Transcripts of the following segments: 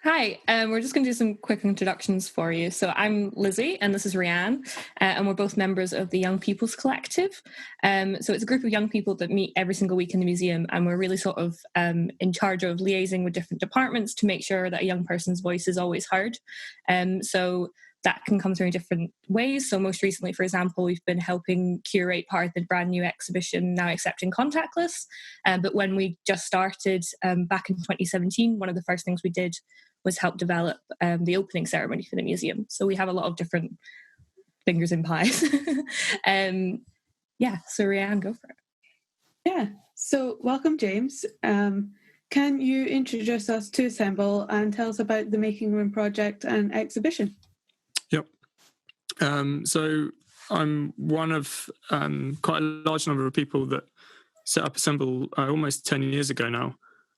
Hi, we're just going to do some quick introductions for you. So I'm Lizzie and this is Rianne, and we're both members of the Young People's Collective. So it's a group of young people that meet every single week in the museum, and we're really sort of in charge of liaising with different departments to make sure that a young person's voice is always heard. So that can come through in different ways. So most recently, for example, we've been helping curate part of the brand new exhibition, Now Accepting Contactless. But when we just started back in 2017, one of the first things we did was help develop the opening ceremony for the museum. So we have a lot of different fingers in pies. So Rianne, go for it. Yeah, so welcome, James. Can you introduce us to Assemble and tell us about the Making Room project and exhibition? Yep. So I'm one of quite a large number of people that set up Assemble almost 10 years ago now.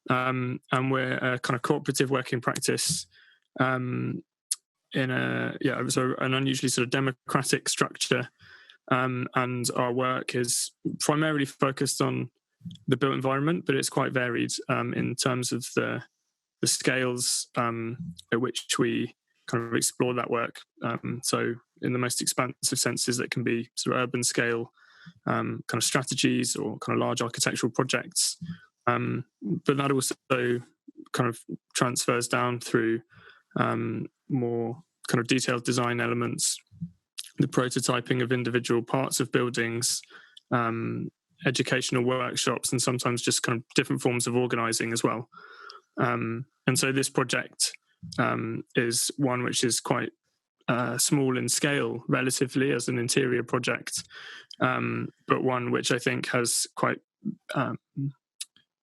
And we're a kind of cooperative working practice in an unusually sort of democratic structure. And our work is primarily focused on the built environment, but it's quite varied in terms of the scales at which we kind of explore that work. So in the most expansive senses, that can be sort of urban scale kind of strategies or kind of large architectural projects. But that also kind of transfers down through more kind of detailed design elements, the prototyping of individual parts of buildings, educational workshops, and sometimes just kind of different forms of organising as well. And so this project is one which is quite small in scale relatively as an interior project, but one which I think has quite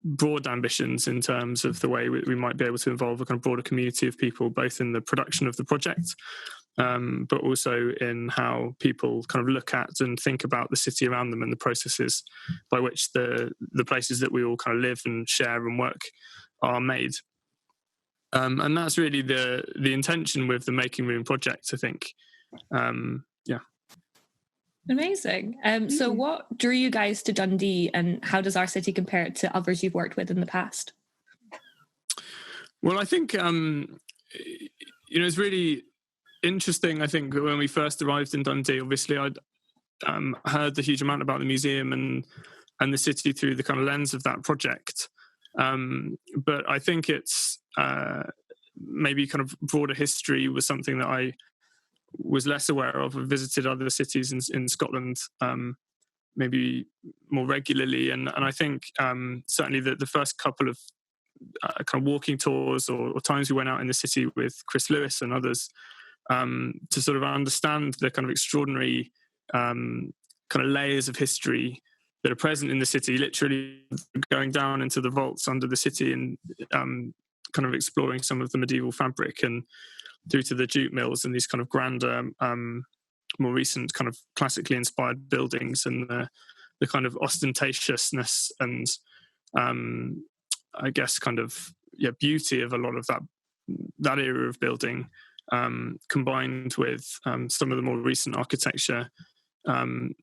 broad ambitions in terms of the way we might be able to involve a kind of broader community of people, both in the production of the project, but also in how people kind of look at and think about the city around them and the processes by which the places that we all kind of live and share and work are made. And that's really the intention with the Making Room project, I think. Amazing. So what drew you guys to Dundee, and how does our city compare to others you've worked with in the past? Well, I think, it's really interesting. I think when we first arrived in Dundee, obviously I'd heard a huge amount about the museum and the city through the kind of lens of that project. But I think it's maybe kind of broader history was something that I was less aware of. I visited other cities in Scotland maybe more regularly, and I think certainly the first couple of kind of walking tours or times we went out in the city with Chris Lewis and others to sort of understand the kind of extraordinary kind of layers of history that are present in the city, literally going down into the vaults under the city and kind of exploring some of the medieval fabric and through to the jute mills and these kind of grander, more recent kind of classically inspired buildings and the kind of ostentatiousness and I guess kind of beauty of a lot of that era of building, combined with some of the more recent architecture,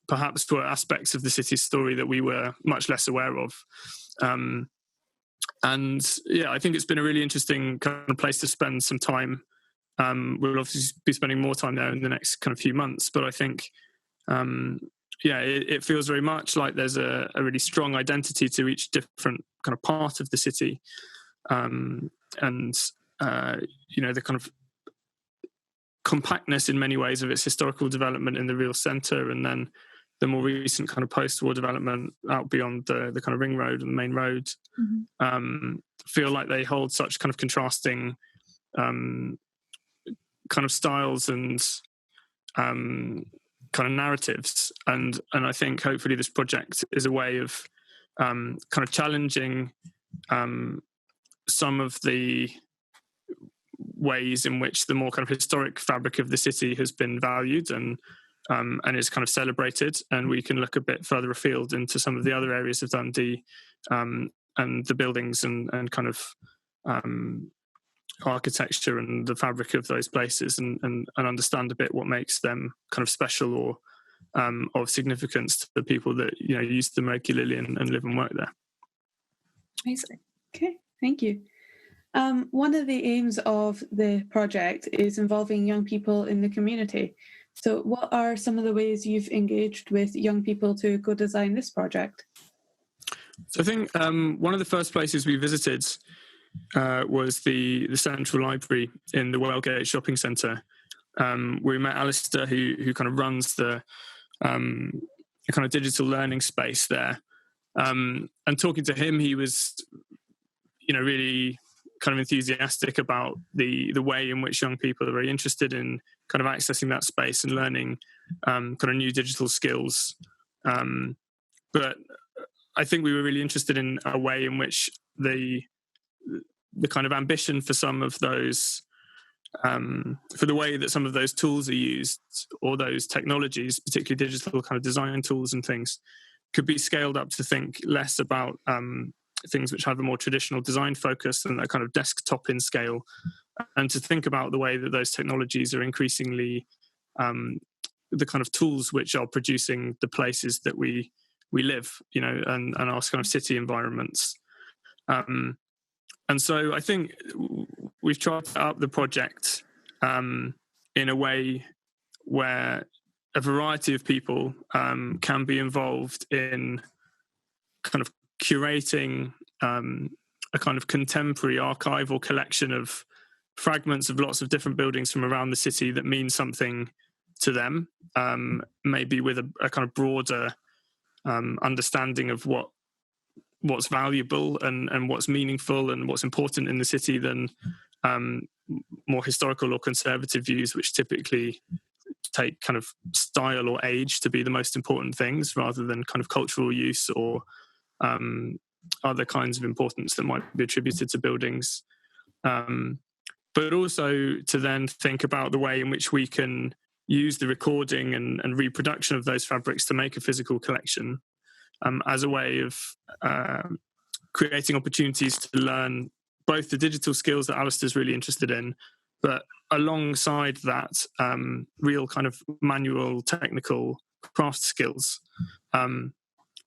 perhaps were aspects of the city's story that we were much less aware of. And I think it's been a really interesting kind of place to spend some time. We'll obviously be spending more time there in the next kind of few months, but I think, it feels very much like there's a really strong identity to each different kind of part of the city. The kind of compactness in many ways of its historical development in the real centre, and then the more recent kind of post-war development out beyond the kind of ring road and the main road, feel like they hold such kind of contrasting kind of styles and kind of narratives, and I think hopefully this project is a way of kind of challenging some of the ways in which the more kind of historic fabric of the city has been valued and is kind of celebrated, and we can look a bit further afield into some of the other areas of Dundee and the buildings and kind of architecture and the fabric of those places and understand a bit what makes them kind of special or of significance to the people that use them regularly and live and work there. Amazing. Okay, thank you. One of the aims of the project is involving young people in the community. So what are some of the ways you've engaged with young people to co-design this project? So I think one of the first places we visited was the Central Library in the Wellgate Shopping Centre. We met Alistair, who kind of runs the kind of digital learning space there. And talking to him, he was, really kind of enthusiastic about the way in which young people are very interested in kind of accessing that space and learning kind of new digital skills. But I think we were really interested in a way in which the kind of ambition for some of those, for the way that some of those tools are used, or those technologies, particularly digital kind of design tools and things, could be scaled up to think less about things which have a more traditional design focus and a kind of desktop in scale, and to think about the way that those technologies are increasingly the kind of tools which are producing the places that we live, and our kind of city environments. And so I think we've tried to set up the project in a way where a variety of people can be involved in kind of curating a kind of contemporary archive or collection of fragments of lots of different buildings from around the city that mean something to them, maybe with a kind of broader understanding of what's valuable and what's meaningful and what's important in the city than more historical or conservative views, which typically take kind of style or age to be the most important things, rather than kind of cultural use or other kinds of importance that might be attributed to buildings. But also to then think about the way in which we can use the recording and reproduction of those fabrics to make a physical collection, as a way of creating opportunities to learn both the digital skills that Alistair's really interested in, but alongside that, real kind of manual, technical craft skills.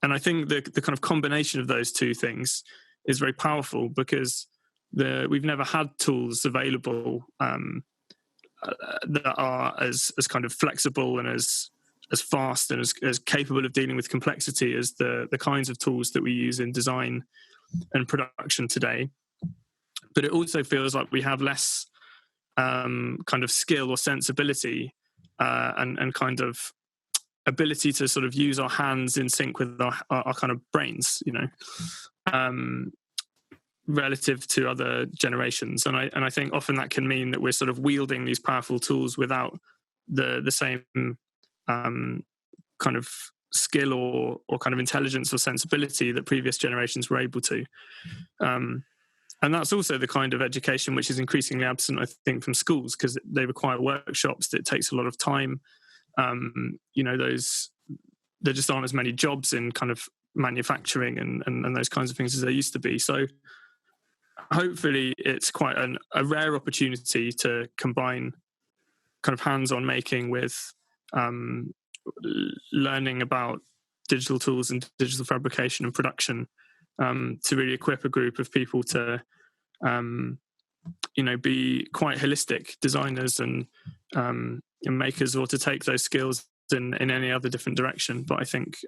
And I think the kind of combination of those two things is very powerful, because we've never had tools available that are as kind of flexible and as fast and as capable of dealing with complexity as the kinds of tools that we use in design and production today. But it also feels like we have less kind of skill or sensibility and kind of ability to sort of use our hands in sync with our kind of brains, relative to other generations. And I think often that can mean that we're sort of wielding these powerful tools without the same kind of skill or kind of intelligence or sensibility that previous generations were able to. And that's also the kind of education which is increasingly absent, I think, from schools, because they require workshops that takes a lot of time. There just aren't as many jobs in kind of manufacturing and those kinds of things as there used to be. So hopefully it's quite a rare opportunity to combine kind of hands-on making with learning about digital tools and digital fabrication and production, to really equip a group of people to be quite holistic designers and makers, or to take those skills in any other different direction. But I think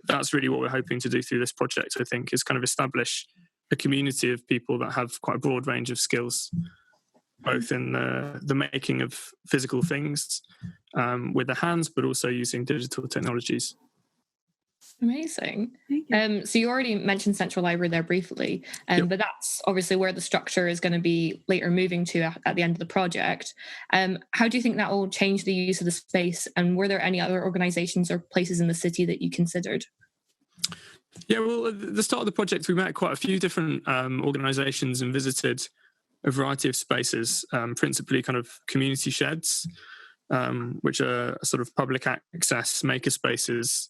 that's really what we're hoping to do through this project, I think, is kind of establish a community of people that have quite a broad range of skills, both in the making of physical things with their hands, but also using digital technologies. Amazing. So you already mentioned Central Library there briefly, Yep. But that's obviously where the structure is going to be later moving to at the end of the project. How do you think that will change the use of the space? And were there any other organisations or places in the city that you considered? Yeah, well, at the start of the project, we met quite a few different organisations and visited a variety of spaces, principally kind of community sheds, which are sort of public access maker spaces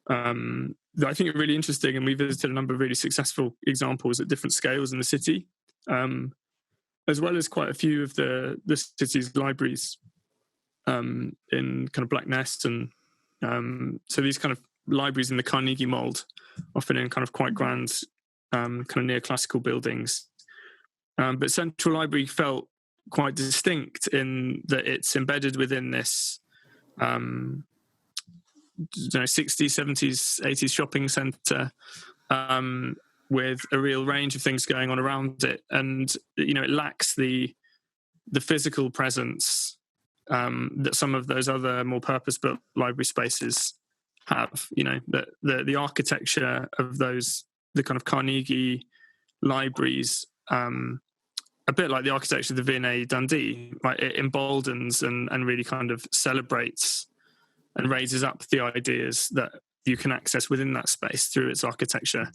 that I think are really interesting. And we visited a number of really successful examples at different scales in the city, as well as quite a few of the city's libraries in kind of Black Nest. And so these kind of libraries in the Carnegie mould, often in kind of quite grand kind of neoclassical buildings. But Central Library felt quite distinct in that it's embedded within this 60s, 70s, 80s shopping centre, with a real range of things going on around it. And, it lacks the physical presence that some of those other more purpose-built library spaces have. The architecture of those, the kind of Carnegie libraries, a bit like the architecture of the V&A Dundee, right? It emboldens and really kind of celebrates and raises up the ideas that you can access within that space through its architecture.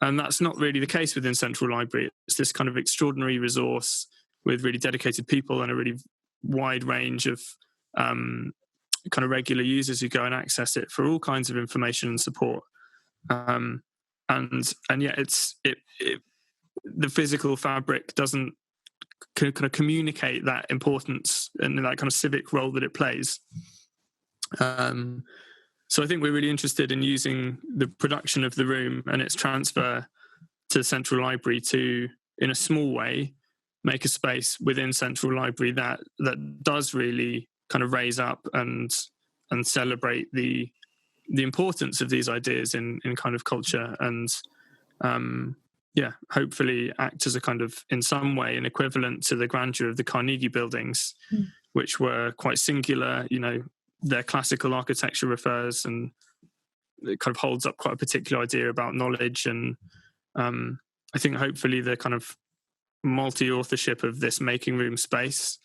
And that's not really the case within Central Library. It's this kind of extraordinary resource with really dedicated people and a really wide range of kind of regular users who go and access it for all kinds of information and support. And yet the physical fabric doesn't kind of communicate that importance and that kind of civic role that it plays. So I think we're really interested in using the production of the room and its transfer to the Central Library to, in a small way, make a space within Central Library that does really kind of raise up and celebrate the importance of these ideas in kind of culture, and hopefully act as a kind of, in some way, an equivalent to the grandeur of the Carnegie buildings, which were quite singular. Their classical architecture refers, and it kind of holds up quite a particular idea about knowledge. And I think hopefully the kind of multi-authorship of this making room space,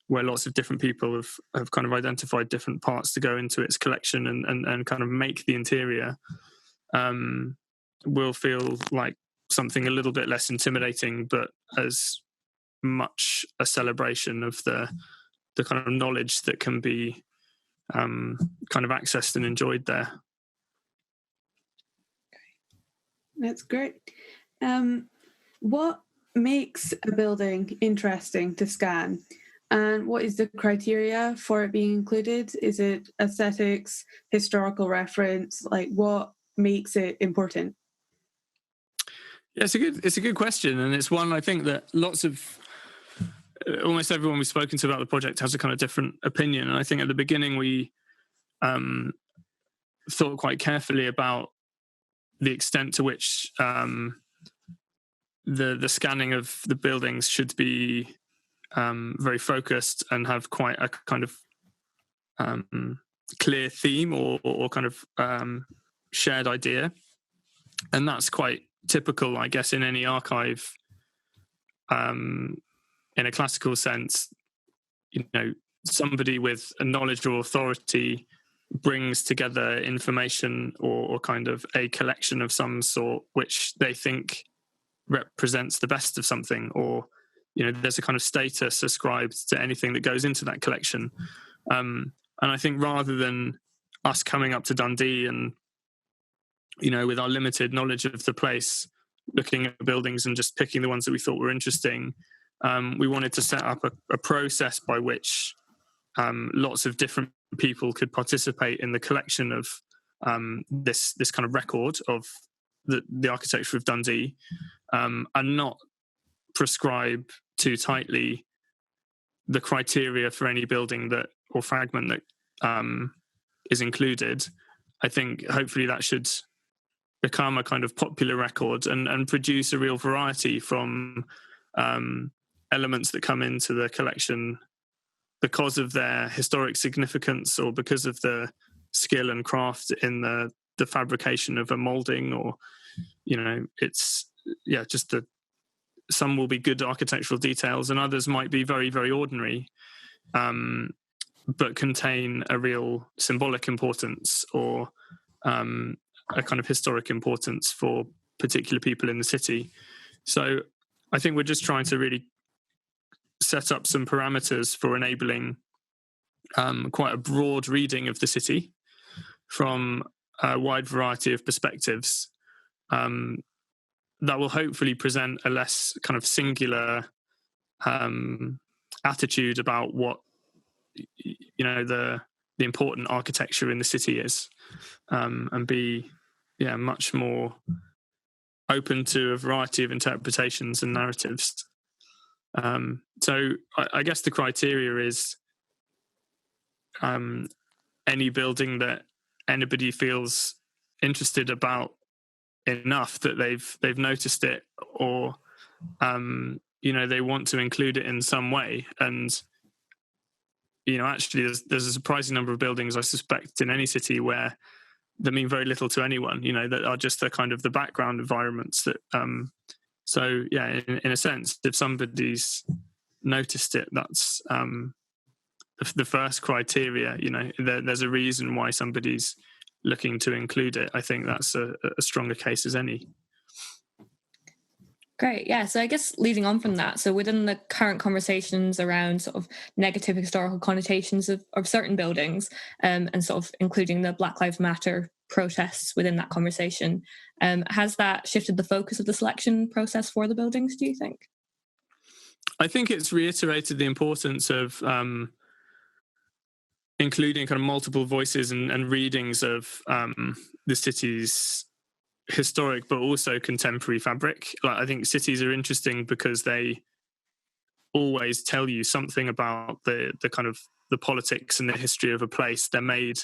where lots of different people have kind of identified different parts to go into its collection and kind of make the interior, will feel like something a little bit less intimidating, but as much a celebration of the kind of knowledge that can be kind of accessed and enjoyed there. That's great. What makes a building interesting to scan, and what is the criteria for it being included? Is it aesthetics, historical reference? Like, what makes it important? Yeah, it's a good question, and it's one I think that almost everyone we've spoken to about the project has a kind of different opinion. And I think at the beginning we thought quite carefully about the extent to which the scanning of the buildings should be very focused and have quite a kind of clear theme or kind of shared idea. And that's quite typical, I guess, in any archive. In a classical sense, somebody with a knowledge or authority brings together information or kind of a collection of some sort which they think represents the best of something, or there's a kind of status ascribed to anything that goes into that collection. And I think rather than us coming up to Dundee and with our limited knowledge of the place, looking at buildings and just picking the ones that we thought were interesting, we wanted to set up a process by which lots of different people could participate in the collection of this kind of record of the architecture of Dundee, and not prescribe too tightly the criteria for any building or fragment that is included. I think hopefully that should become a kind of popular record and produce a real variety from elements that come into the collection because of their historic significance or because of the skill and craft in the fabrication of a moulding, or it's just some will be good architectural details and others might be very, very ordinary, but contain a real symbolic importance or a kind of historic importance for particular people in the city. So I think we're just trying to really set up some parameters for enabling quite a broad reading of the city from a wide variety of perspectives, that will hopefully present a less kind of singular attitude about what the important architecture in the city is, and be much more open to a variety of interpretations and narratives. So I guess the criteria is any building that anybody feels interested about enough that they've noticed it, or they want to include it in some way. And actually there's a surprising number of buildings, I suspect, in any city where they mean very little to anyone, that are just the kind of the background environments that so yeah, in a sense, if somebody's noticed it, that's the first criteria. There's a reason why somebody's looking to include it. I think that's a stronger case as any. Great, yeah. So I guess leading on from that, so within the current conversations around sort of negative historical connotations of certain buildings, and sort of including the Black Lives Matter protests within that conversation, has that shifted the focus of the selection process for the buildings, do you think? I think it's reiterated the importance of including kind of multiple voices and readings of the city's historic but also contemporary fabric. Like, I think cities are interesting because they always tell you something about the kind of the politics and the history of a place. They're made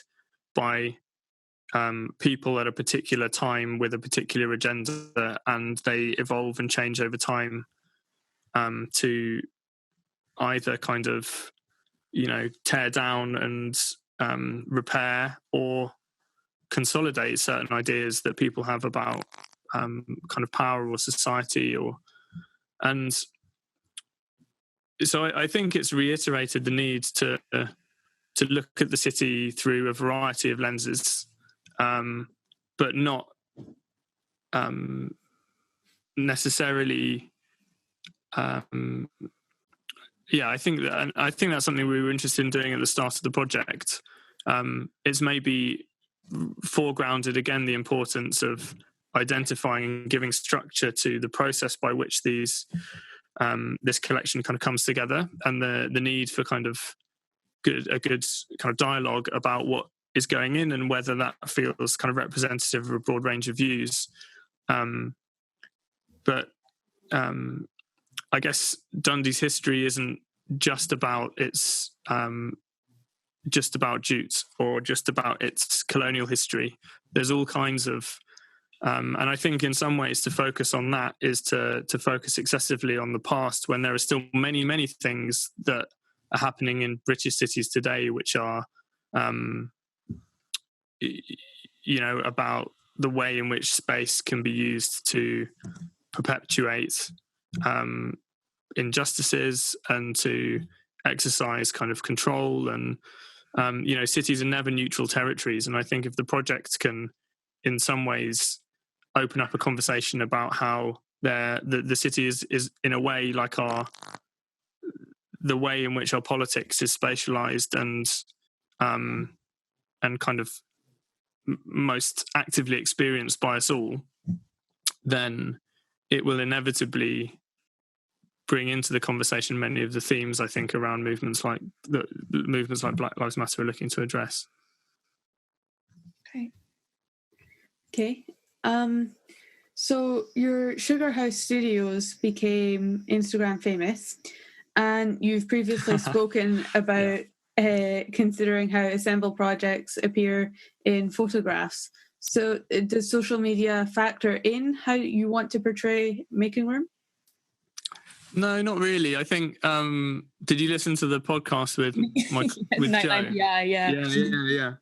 by people at a particular time with a particular agenda, and they evolve and change over time to either kind of tear down and repair, or consolidate certain ideas that people have about kind of power or society, and so I think it's reiterated the need to look at the city through a variety of lenses, but not necessarily. I think that's something we were interested in doing at the start of the project. It's maybe foregrounded again the importance of identifying and giving structure to the process by which this collection kind of comes together, and the need for kind of a good kind of dialogue about what is going in and whether that feels kind of representative of a broad range of views. But I guess Dundee's history isn't just about its just about jutes or just about its colonial history. There's all kinds of and I think in some ways to focus on that is to focus excessively on the past, when there are still many, many things that are happening in British cities today which are about the way in which space can be used to perpetuate injustices and to exercise kind of control. And cities are never neutral territories, and I think if the project can in some ways open up a conversation about how the city is in a way like the way in which our politics is spatialized and kind of most actively experienced by us all, then it will inevitably bring into the conversation many of the themes, I think, around movements like Black Lives Matter are looking to address. Okay. So your Sugar House Studios became Instagram famous, and you've previously spoken about considering how assembled projects appear in photographs. So does social media factor in how you want to portray Making Room? No, not really. I think, did you listen to the podcast with Joe? Yeah.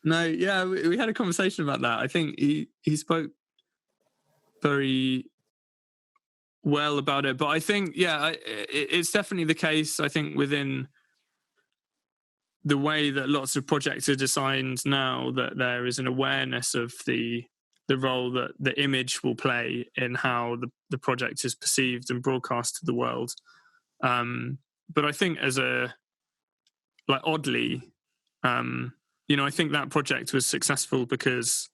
No, yeah, we had a conversation about that. I think he spoke very well about it. But I think, it's definitely the case, I think, within the way that lots of projects are designed now, that there is an awareness of the role that the image will play in how the project is perceived and broadcast to the world. But I think oddly, I think that project was successful because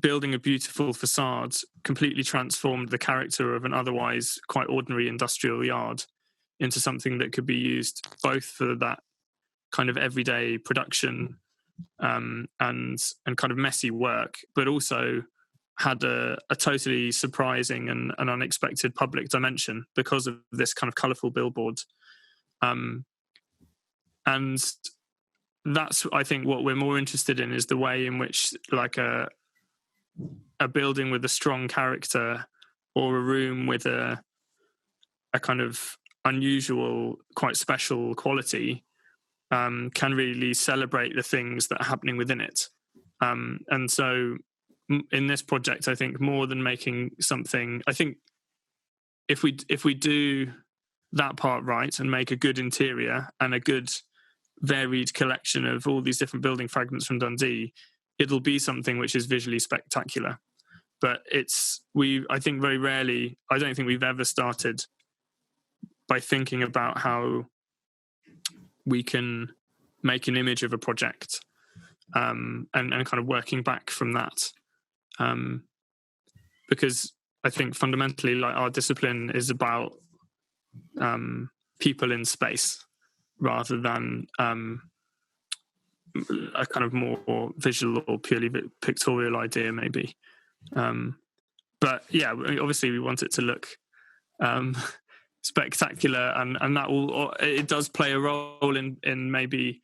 building a beautiful facade completely transformed the character of an otherwise quite ordinary industrial yard into something that could be used both for that kind of everyday production and kind of messy work, but also had a totally surprising and unexpected public dimension because of this kind of colourful billboard. And that's, I think, what we're more interested in, is the way in which, like, a building with a strong character, or a room with a kind of unusual, quite special quality, can really celebrate the things that are happening within it. And so in this project, I think, more than making something, I think if we do that part right and make a good interior and a good varied collection of all these different building fragments from Dundee, it'll be something which is visually spectacular. But I think very rarely, I don't think we've ever started by thinking about how we can make an image of a project, and kind of working back from that. Because I think fundamentally, like, our discipline is about people in space, rather than a kind of more visual or purely pictorial idea, maybe. But yeah, obviously we want it to look spectacular, and that it does play a role in maybe,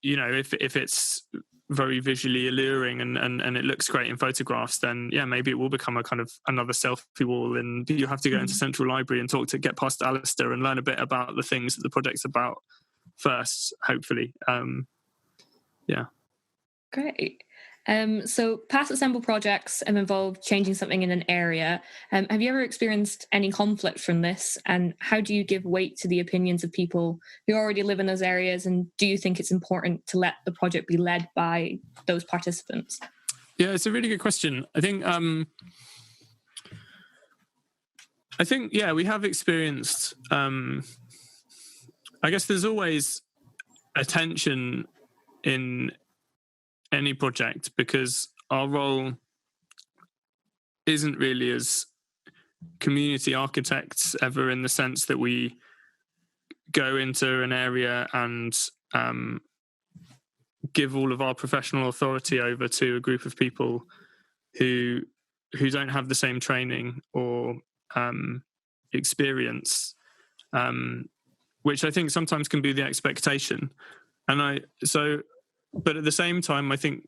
if it's very visually alluring and it looks great in photographs, then yeah, maybe it will become a kind of another selfie wall, and you have to go into Central Library and get past Alistair and learn a bit about the things that the project's about first, hopefully. Yeah. Great. So past Assemble projects have involved changing something in an area. Have you ever experienced any conflict from this? And how do you give weight to the opinions of people who already live in those areas? And do you think it's important to let the project be led by those participants? Yeah, it's a really good question. I think we have experienced, I guess there's always a tension in any project, because our role isn't really as community architects ever, in the sense that we go into an area and give all of our professional authority over to a group of people who don't have the same training or experience, which I think sometimes can be the expectation. But at the same time, I think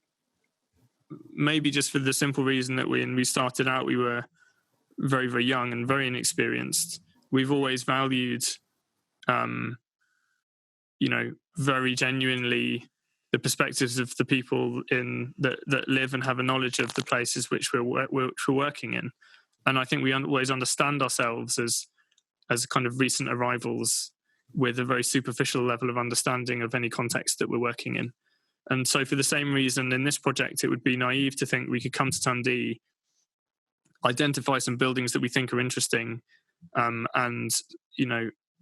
maybe just for the simple reason that when we started out, we were very, very young and very inexperienced. We've always valued, very genuinely the perspectives of the people that live and have a knowledge of the places which we're working in. And I think we always understand ourselves as kind of recent arrivals with a very superficial level of understanding of any context that we're working in. And so for the same reason, in this project, it would be naive to think we could come to Dundee, identify some buildings that we think are interesting, and,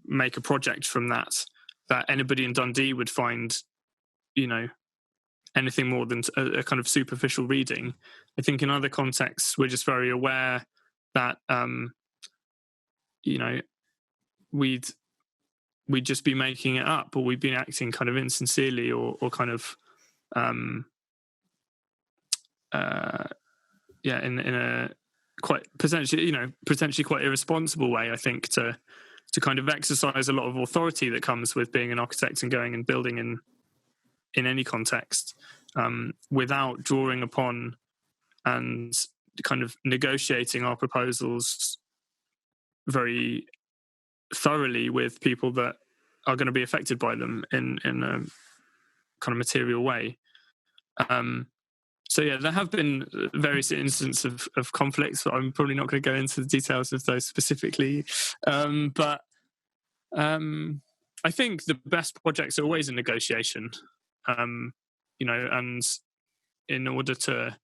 make a project from that anybody in Dundee would find, anything more than a kind of superficial reading. I think in other contexts, we're just very aware that, we'd just be making it up, or we'd be acting kind of insincerely or kind of, in a quite potentially quite irresponsible way, I think, to kind of exercise a lot of authority that comes with being an architect and going and building in any context, without drawing upon and kind of negotiating our proposals very thoroughly with people that are going to be affected by them in a kind of material way. So yeah, there have been various instances of conflicts, but I'm probably not going to go into the details of those specifically. But I think the best projects are always a negotiation, and in order to,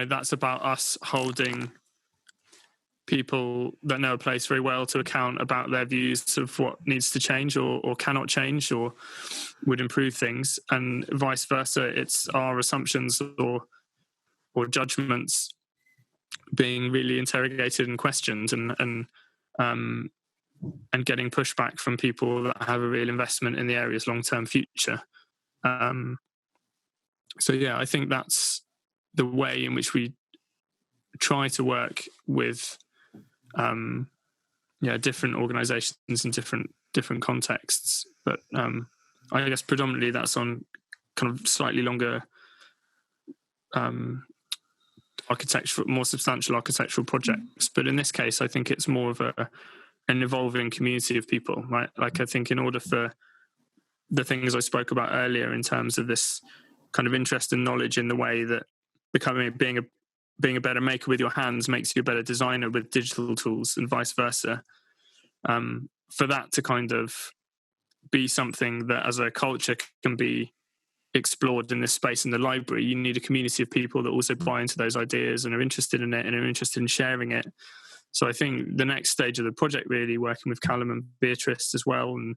that's about us holding people that know a place very well to account about their views of what needs to change or cannot change or would improve things, and vice versa. It's our assumptions or judgments being really interrogated and questioned, and getting pushback from people that have a real investment in the area's long-term future. So yeah, I think that's the way in which we try to work with different organizations in different contexts. But I guess predominantly that's on kind of slightly longer architectural, more substantial architectural projects. But in this case, I think it's more of an evolving community of people, right? Like, I think in order for the things I spoke about earlier in terms of this kind of interest and knowledge in the way that being a better maker with your hands makes you a better designer with digital tools, and vice versa, for that to kind of be something that as a culture can be explored in this space in the library, you need a community of people that also buy into those ideas and are interested in it and are interested in sharing it. So I think the next stage of the project, really working with Callum and Beatrice as well, and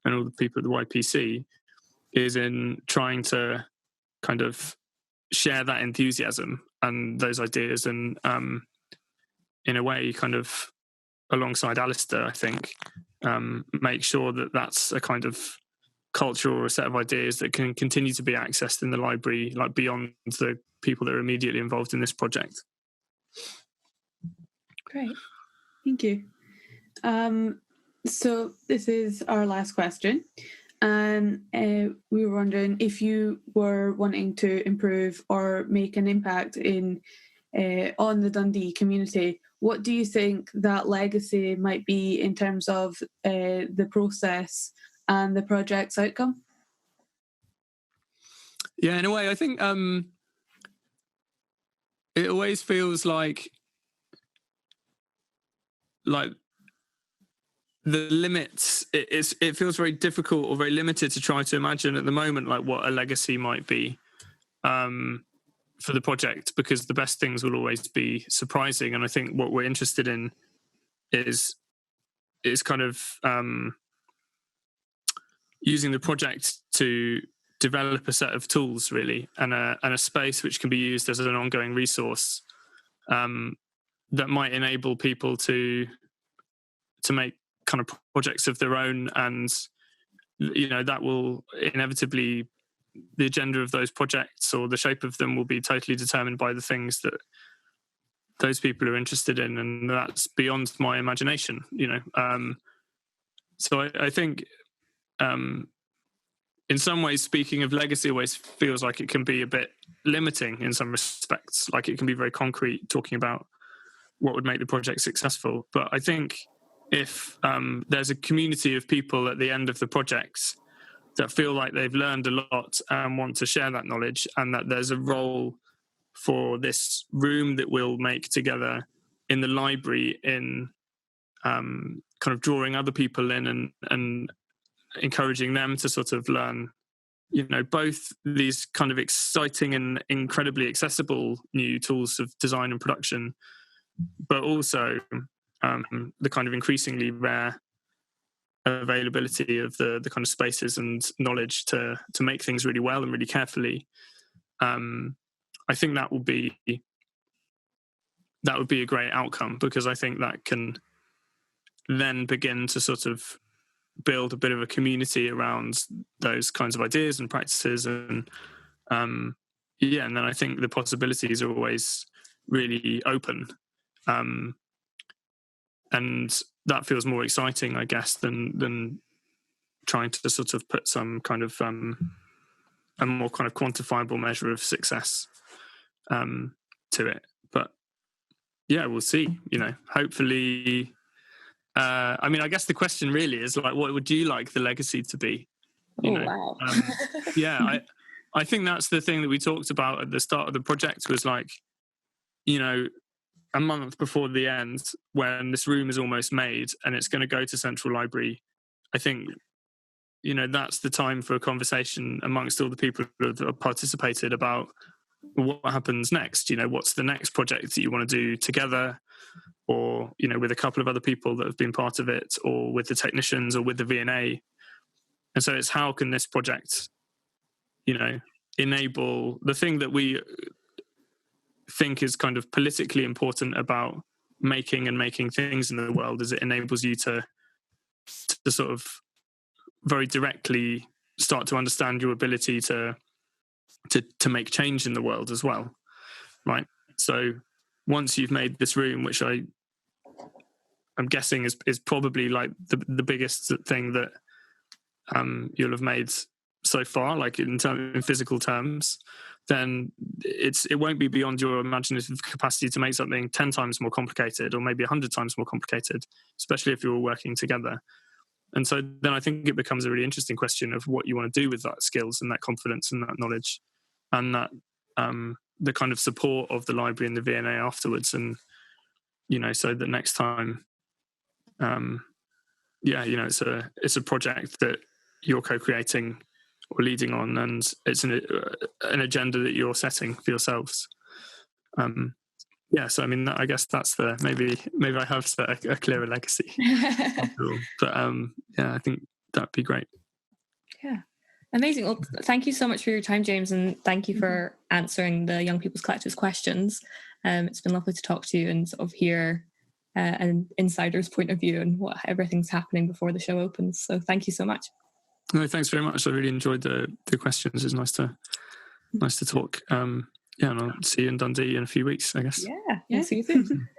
all the people at the YPC, is in trying to kind of share that enthusiasm and those ideas, and in a way, kind of alongside Alistair, I think, make sure that that's a kind of culture or a set of ideas that can continue to be accessed in the library, like beyond the people that are immediately involved in this project. Great, thank you. So this is our last question, and we were wondering if you were wanting to improve or make an impact on the Dundee community, what do you think that legacy might be in terms of the process and the project's outcome? Yeah, in a way, I think it always feels like the limits, it feels very difficult or very limited to try to imagine at the moment like what a legacy might be for the project, because the best things will always be surprising. And I think what we're interested in is kind of using the project to develop a set of tools, really, and a space which can be used as an ongoing resource that might enable people to make kind of projects of their own. And that will inevitably, the agenda of those projects or the shape of them will be totally determined by the things that those people are interested in, and that's beyond my imagination. So I think in some ways, speaking of legacy always feels like it can be a bit limiting in some respects. Like, it can be very concrete, talking about what would make the project successful. But I think if there's a community of people at the end of the projects that feel like they've learned a lot and want to share that knowledge, and that there's a role for this room that we'll make together in the library in kind of drawing other people in and encouraging them to sort of learn, both these kind of exciting and incredibly accessible new tools of design and production, but also the kind of increasingly rare availability of the kind of spaces and knowledge to make things really well and really carefully. I think that would be a great outcome, because I think that can then begin to sort of build a bit of a community around those kinds of ideas and practices, and and then I think the possibilities are always really open, and that feels more exciting, I guess, than trying to sort of put some kind of a more kind of quantifiable measure of success to it. But yeah, we'll see. Hopefully. I mean, I guess the question really is like, what would you like the legacy to be? Wow. Yeah, I think that's the thing that we talked about at the start of the project, was like, a month before the end, when this room is almost made and it's going to go to Central Library, I think, that's the time for a conversation amongst all the people that have participated about what happens next. What's the next project that you want to do together, or with a couple of other people that have been part of it, or with the technicians, or with the V&A. And so it's, how can this project enable the thing that we think is kind of politically important about making things in the world, is it enables you to sort of very directly start to understand your ability to make change in the world as well, right? So once you've made this room, which I'm guessing is probably like the biggest thing that you'll have made so far, like in physical terms, then it won't be beyond your imaginative capacity to make something 10 times more complicated, or maybe 100 times more complicated, especially if you're all working together. And so then I think it becomes a really interesting question of what you want to do with that skills and that confidence and that knowledge, and that the kind of support of the library and the V&A afterwards. And, so that next time, it's a project that you're co-creating or leading on, and it's an agenda that you're setting for yourselves. So I mean, I guess that's maybe I have set a clearer legacy. But I think that'd be great. Yeah, amazing. Well, thank you so much for your time, James, and thank you for answering the Young People's Collective's questions. It's been lovely to talk to you and sort of hear an insider's point of view and what everything's happening before the show opens. So thank you so much. No, thanks very much. I really enjoyed the questions. It's nice to talk. And I'll see you in Dundee in a few weeks, I guess. Yeah, see you soon.